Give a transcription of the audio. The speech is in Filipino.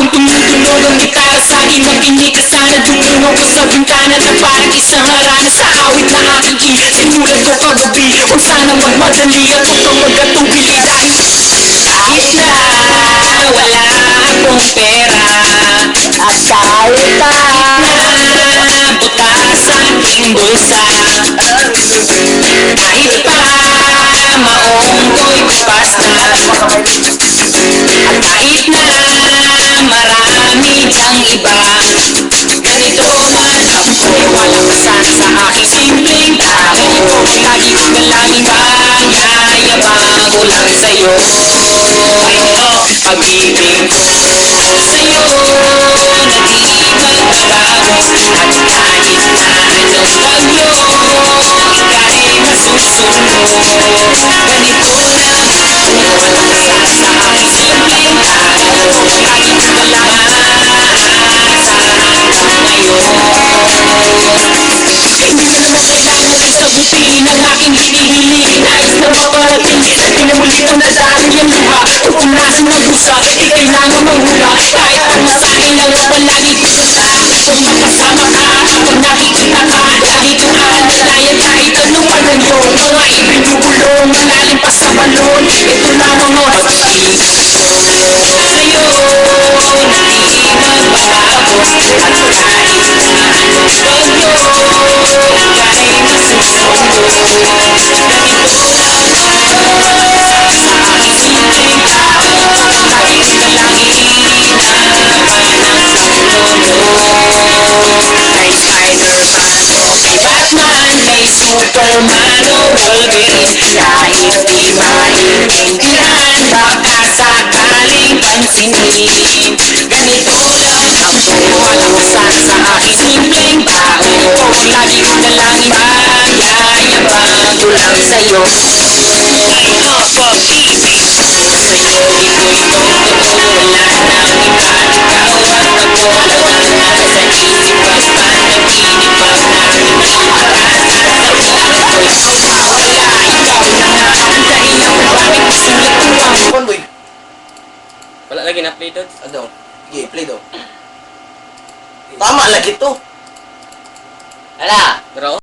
Habang tumutunog ang gitara sa akin, makinig ka sana. Tumunog ko sa bintana na parang isang harana. Sa awit na aking sinulat ko kagabi. Huwag sana magmadali at huwag kang magkatubili. Dahil kahit na wala akong pera, at kahit na butas aking bulsa, kahit pa maong ko'y bukas na, at kahit na marami dyang iba, ganito man ako'y walang kasana sa aking simpleng tao. Lagi kong galangin bang yayabang ko lang sa'yo. Pag-ibig ko sa'yo na di magbabago, at kahit na anong bagyo ika'y masusunod. Ganito lang ako, walang kasana sa aking simpleng tao. Lagi kong galangin sa hanggang ngayon. Hindi na naman kailangan ay sagutin ang aking hinihiling. Nais na maparating sa pinamuli ko na dahil yung luha. Kung punasan ng busa, kailangan manghula. Kahit ang masahin lang ang palagi ko sa kung makasama ka, pag nakikita ka, lagi kong aalalayan kahit anong panahon. Mga ibinubulong, malalim pa sa balon. Ito na mga pag-ibig ko sa'yo na di magbabago, at kahit na anong bagyo ika'y masusunod. Ganito lang ako sa aking simpleng tao. Lagi kong dalangin na manang sa mundo. Kay Spider-Man o kay Batman, may Superman o Wolverine, kahit di maintindihan, baka sakaling pansinin. Ganito lang ako, walang kasana sa aking simpleng tao. Lagi kong dalangin bang yayabang ko lang sa'yo. Ay pag-ibig ko sa'yo, ito'y totoo. Wala nang iba, ikaw at ako. Alam na sa isip pag panaginip, pag nakikita sa puso ko, ikaw mawala. Ikaw na nga ang dahilan kung bakit isulat ko ang Boy. Wala lagi na play doon. Ano? Sige, play daw. Tama lagi to. Ala! Bro?